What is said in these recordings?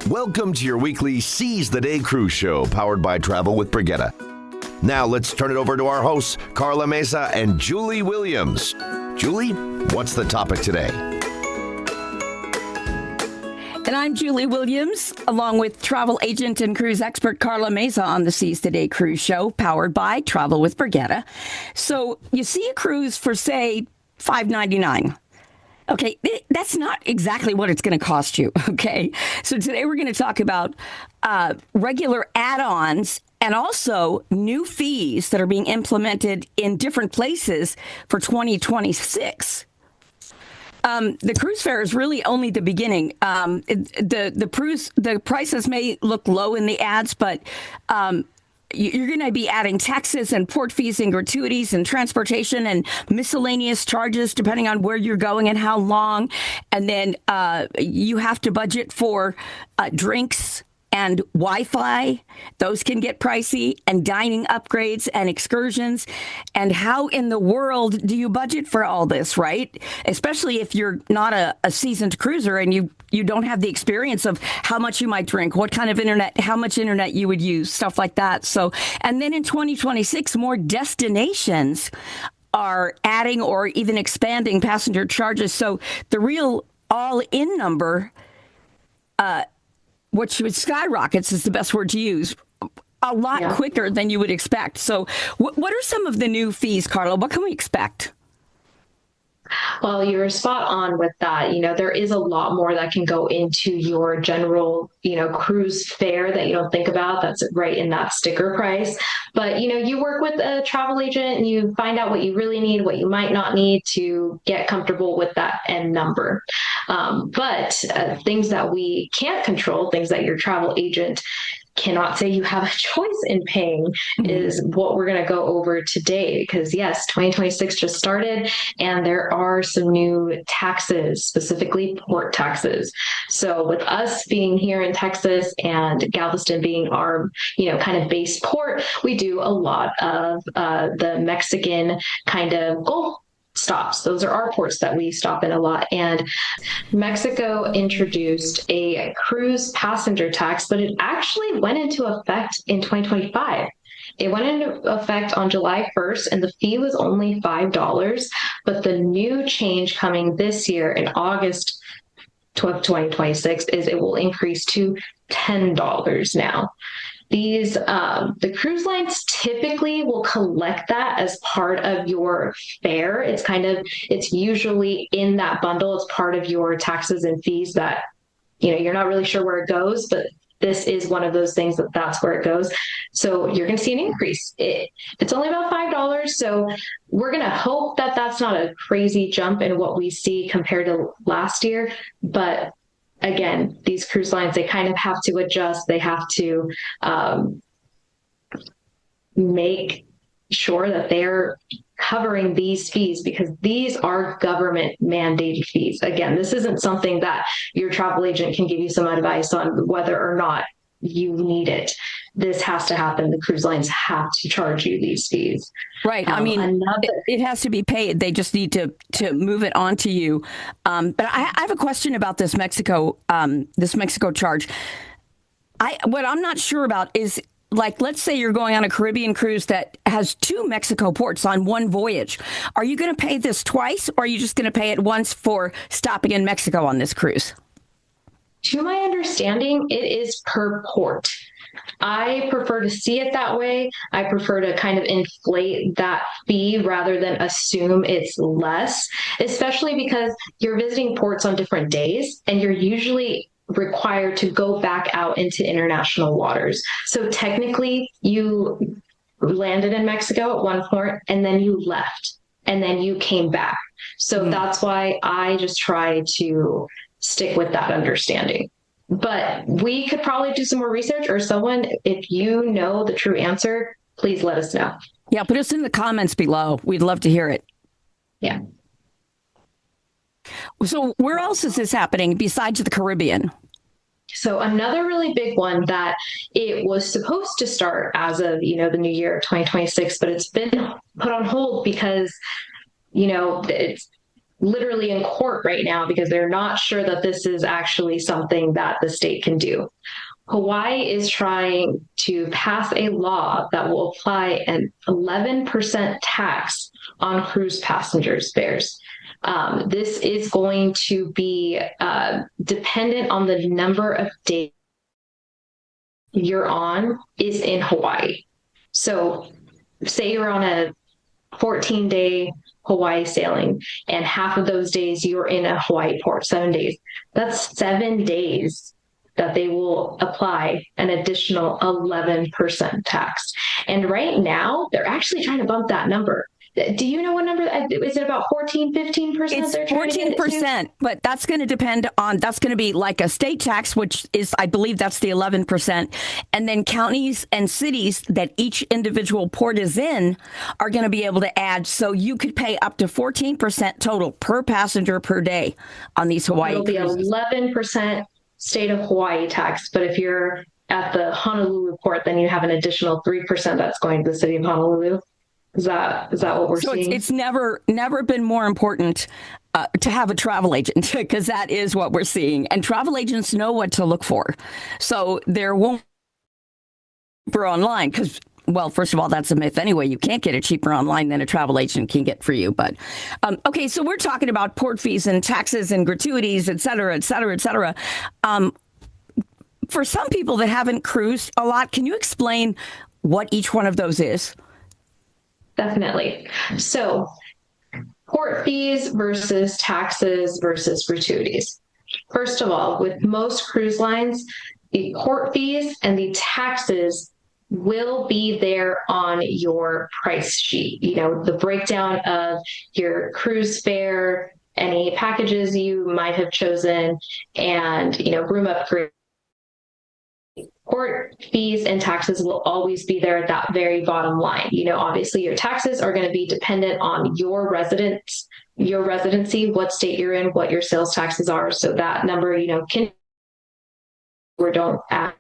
Welcome to your weekly Seize the Day cruise show powered by Travel with Brigitte. Now let's turn it over to our hosts, Carla Mesa and Julie Williams. Julie, what's the topic today? And I'm Julie Williams, along with travel agent and cruise expert Carla Mesa on the Seize the Day cruise show powered by Travel with Brigitte. So you see a cruise for, say, $5.99. Okay, that's not exactly what it's going to cost you, okay? So today we're going to talk about regular add-ons and also new fees that are being implemented in different places for 2026. The cruise fare is really only the beginning. The prices may look low in the ads, but you're going to be adding taxes and port fees and gratuities and transportation and miscellaneous charges depending on where you're going and how long. And then you have to budget for drinks and Wi-Fi. Those can get pricey, and dining upgrades and excursions. And how in the world do you budget for all this, right? Especially if you're not a seasoned cruiser and you don't have the experience of how much you might drink, what kind of internet, how much internet you would use, stuff like that. So, and then in 2026, more destinations are adding or even expanding passenger charges. So the real all-in number, which skyrockets is the best word to use, a lot quicker than you would expect. So what are some of the new fees, Carla? What can we expect? Well, you're spot on with that. There is a lot more that can go into your general, cruise fare that you don't think about. That's right in that sticker price. But, you work with a travel agent and you find out what you really need, what you might not need to get comfortable with that end number. But things that we can't control, things that your travel agent cannot say you have a choice in paying, is what we're going to go over today. Because yes, 2026 just started and there are some new taxes, specifically port taxes. So with us being here in Texas and Galveston being our, kind of base port, we do a lot of the Mexican kind of Gulf stops. Those are our ports that we stop in a lot. And Mexico introduced a cruise passenger tax, but it actually went into effect in 2025. It went into effect on July 1st, and the fee was only $5. But the new change coming this year in August 2026 is it will increase to $10 now. These, the cruise lines typically will collect that as part of your fare. It's usually in that bundle. It's part of your taxes and fees that, you're not really sure where it goes, but this is one of those things that's where it goes. So you're going to see an increase. It's only about $5. So we're going to hope that that's not a crazy jump in what we see compared to last year. But again, these cruise lines, they kind of have to adjust. They have to make sure that they're covering these fees because these are government mandated fees. Again, this isn't something that your travel agent can give you some advice on whether or not you need it. This has to happen. The cruise lines have to charge you these fees. Right. I mean, it has to be paid. They just need to move it on to you. But I have a question about this Mexico charge. What I'm not sure about is, like, let's say you're going on a Caribbean cruise that has 2 Mexico ports on one voyage. Are you going to pay this twice, or are you just going to pay it once for stopping in Mexico on this cruise? To my understanding, it is per port. I prefer to see it that way. I prefer to kind of inflate that fee rather than assume it's less, especially because you're visiting ports on different days and you're usually required to go back out into international waters. So technically you landed in Mexico at one port and then you left and then you came back. So that's why I just try to stick with that understanding. But we could probably do some more research, or someone, if you know the true answer, please let us know. Yeah, put us in the comments below. We'd love to hear it. Yeah. So where else is this happening besides the Caribbean? So another really big one that it was supposed to start as of, the new year of 2026, but it's been put on hold because, it's literally in court right now because they're not sure that this is actually something that the state can do. Hawaii is trying to pass a law that will apply an 11% tax on cruise passengers' fares. This is going to be dependent on the number of days you're on is in Hawaii. So say you're on a 14-day Hawaii sailing and half of those days you're in a Hawaii port, 7 days. That's 7 days that they will apply an additional 11% tax. And right now, they're actually trying to bump that number. Do you know what number? Is it about 14, 15%? It's 14%, but that's going to depend on, that's going to be like a state tax, which is, I believe that's the 11%. And then counties and cities that each individual port is in are going to be able to add. So you could pay up to 14% total per passenger per day on these Hawaii cruises. It'll be 11% state of Hawaii tax, but if you're at the Honolulu port, then you have an additional 3% that's going to the city of Honolulu. Is that what we're seeing? It's never been more important to have a travel agent, because that is what we're seeing. And travel agents know what to look for. So there won't be cheaper online because, well, first of all, that's a myth anyway. You can't get it cheaper online than a travel agent can get for you. But okay, so we're talking about port fees and taxes and gratuities, et cetera, et cetera, et cetera. For some people that haven't cruised a lot, can you explain what each one of those is? Definitely. So port fees versus taxes versus gratuities. First of all, with most cruise lines, the port fees and the taxes will be there on your price sheet. You know, the breakdown of your cruise fare, any packages you might have chosen, and, you know, room upgrade. Port fees and taxes will always be there at that very bottom line. You know, obviously your taxes are going to be dependent on your residency, what state you're in, what your sales taxes are. So that number, you know, can or don't add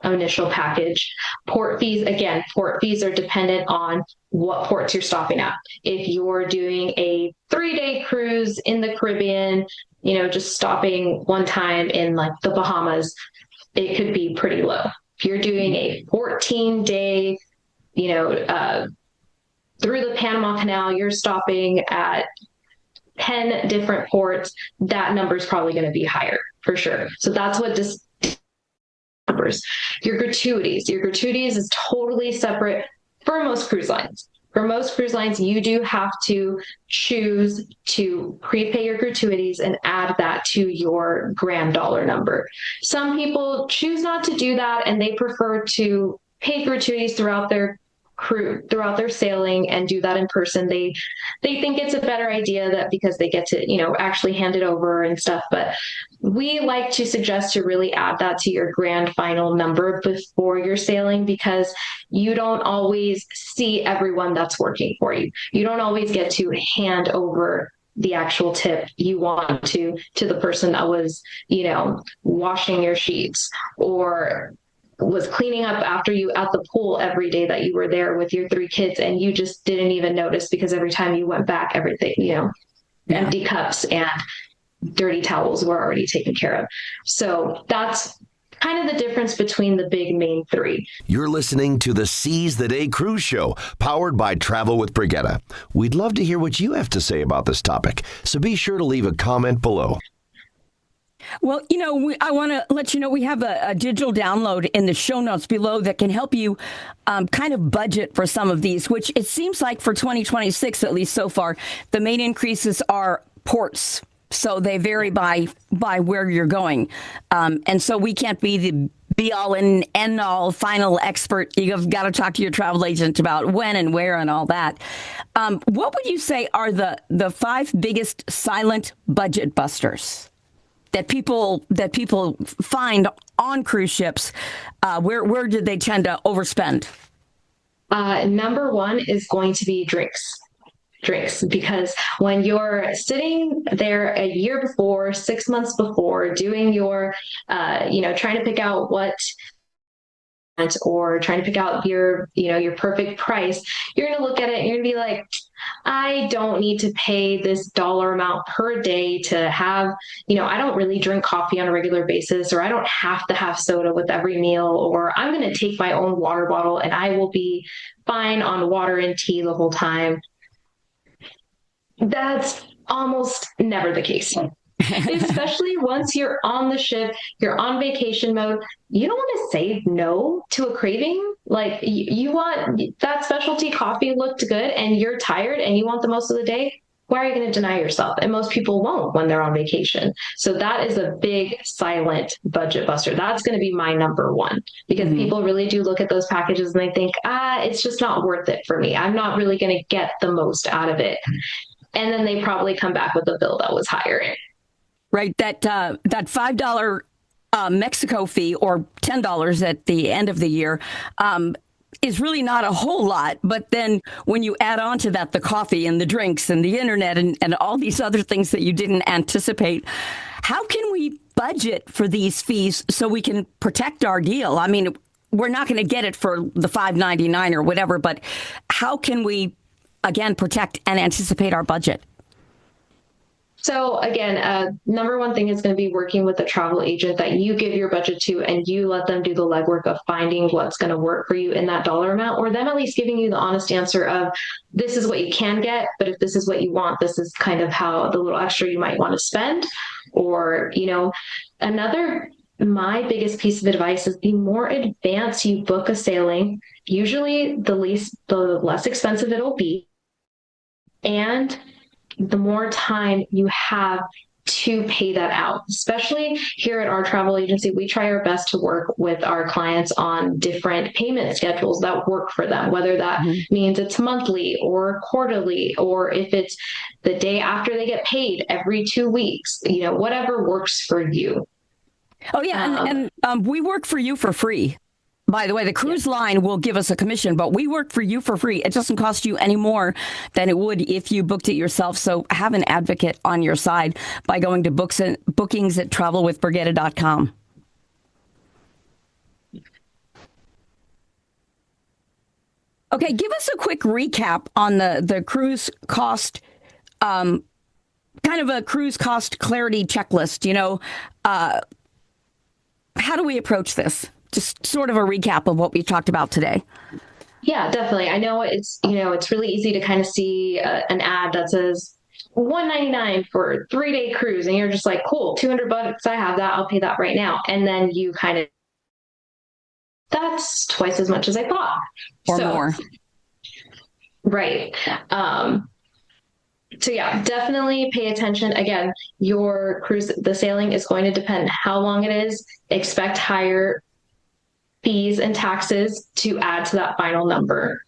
initial package. Port fees, again, port fees are dependent on what ports you're stopping at. If you're doing a 3-day cruise in the Caribbean, you know, just stopping one time in like the Bahamas, it could be pretty low. If you're doing a 14-day, you know, through the Panama Canal, you're stopping at 10 different ports, that number is probably going to be higher for sure. So that's what this numbers. Your gratuities is totally separate for most cruise lines. For most cruise lines, you do have to choose to prepay your gratuities and add that to your grand dollar number. Some people choose not to do that, and they prefer to pay gratuities throughout their sailing and do that in person. They think it's a better idea that because they get to, you know, actually hand it over and stuff. But we like to suggest to really add that to your grand final number before you're sailing, because you don't always see everyone that's working for you. You don't always get to hand over the actual tip you want to the person that was, you know, washing your sheets or was cleaning up after you at the pool every day that you were there with your 3 kids, and you just didn't even notice because every time you went back, everything, you know, empty cups and dirty towels were already taken care of. So that's kind of the difference between the big main 3. You're listening to the Seize the Day Cruise Show, powered by Travel with Brigitte. We'd love to hear what you have to say about this topic, so be sure to leave a comment below. Well, you know, I want to let you know we have a digital download in the show notes below that can help you kind of budget for some of these, which it seems like for 2026, at least so far, the main increases are ports. So they vary by where you're going. And so we can't be the be all and end all final expert. You've got to talk to your travel agent about when and where and all that. What would you say are the 5 biggest silent budget busters that people find on cruise ships? Where did they tend to overspend? Number 1 is going to be drinks, because when you're sitting there a year before, 6 months before, doing your, trying to pick out what, or trying to pick out your, your perfect price, you're going to look at it and you're going to be like, I don't need to pay this dollar amount per day to have, I don't really drink coffee on a regular basis, or I don't have to have soda with every meal, or I'm going to take my own water bottle and I will be fine on water and tea the whole time. That's almost never the case. Especially once you're on the ship, you're on vacation mode, you don't want to say no to a craving. Like you want that specialty coffee looked good and you're tired and you want the most of the day. Why are you going to deny yourself? And most people won't when they're on vacation. So that is a big silent budget buster. That's going to be my number one, because people really do look at those packages and they think, it's just not worth it for me. I'm not really going to get the most out of it. And then they probably come back with a bill that was higher. Right. That $5 Mexico fee, or $10 at the end of the year, is really not a whole lot. But then when you add on to that the coffee and the drinks and the internet and all these other things that you didn't anticipate, how can we budget for these fees so we can protect our deal? I mean, we're not going to get it for the $5.99 or whatever, but how can we, again, protect and anticipate our budget? So again, number one thing is going to be working with a travel agent that you give your budget to, and you let them do the legwork of finding what's going to work for you in that dollar amount, or them at least giving you the honest answer of, this is what you can get, but if this is what you want, this is kind of how the little extra you might want to spend. Or, my biggest piece of advice is the more advanced you book a sailing, usually the less expensive it'll be. And the more time you have to pay that out. Especially here at our travel agency, we try our best to work with our clients on different payment schedules that work for them, whether that means it's monthly or quarterly, or if it's the day after they get paid every 2 weeks, whatever works for you. Oh, yeah. And we work for you for free. By the way, the cruise line will give us a commission, but we work for you for free. It doesn't cost you any more than it would if you booked it yourself. So have an advocate on your side by going to bookings at travelwithbrigitte.com. Okay, give us a quick recap on the cruise cost, kind of a cruise cost clarity checklist. How do we approach this? Just sort of a recap of what we talked about today. Yeah, definitely. I know it's really easy to kind of see an ad that says $199 for 3-day cruise. And you're just like, cool, $200. I have that. I'll pay that right now. And then you kind of, that's twice as much as I thought. Or more. Right. So yeah, definitely pay attention. Again, your cruise, the sailing is going to depend how long it is. Expect higher fees and taxes to add to that final number.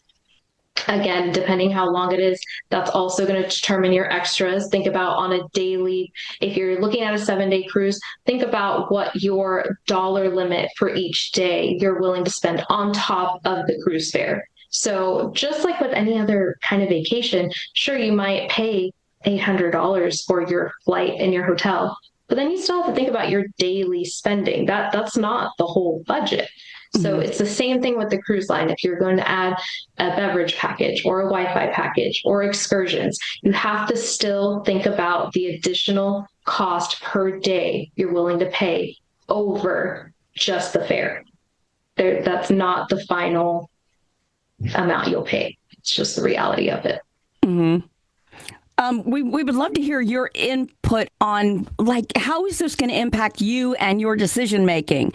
Again, depending how long it is, that's also going to determine your extras. Think about on a daily, if you're looking at a 7-day cruise, think about what your dollar limit for each day you're willing to spend on top of the cruise fare. So just like with any other kind of vacation, sure, you might pay $800 for your flight and your hotel, but then you still have to think about your daily spending. That's not the whole budget. So it's the same thing with the cruise line. If you're going to add a beverage package or a Wi-Fi package or excursions, you have to still think about the additional cost per day you're willing to pay over just the fare. That's not the final amount you'll pay. It's just the reality of it. Mm-hmm. We would love to hear your input on, how is this going to impact you and your decision making?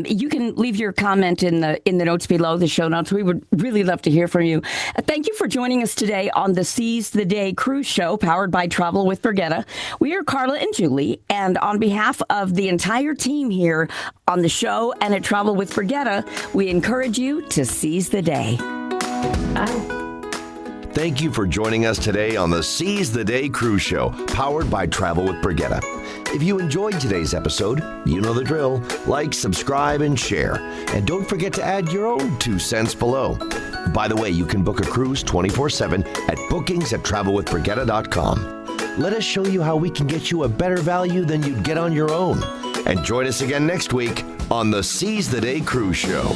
You can leave your comment in the notes below, the show notes. We would really love to hear from you. Thank you for joining us today on the Seize the Day Cruise Show, powered by Travel with Brigitte. We are Carla and Julie, and on behalf of the entire team here on the show and at Travel with Brigitte, we encourage you to seize the day. Bye. Thank you for joining us today on the Seize the Day Cruise Show, powered by Travel with Brigitte. If you enjoyed today's episode, you know the drill. Like, subscribe, and share. And don't forget to add your own 2 cents below. By the way, you can book a cruise 24/7 at bookings@travelwithbrigitte.com. Let us show you how we can get you a better value than you'd get on your own. And join us again next week on the Seize the Day Cruise Show.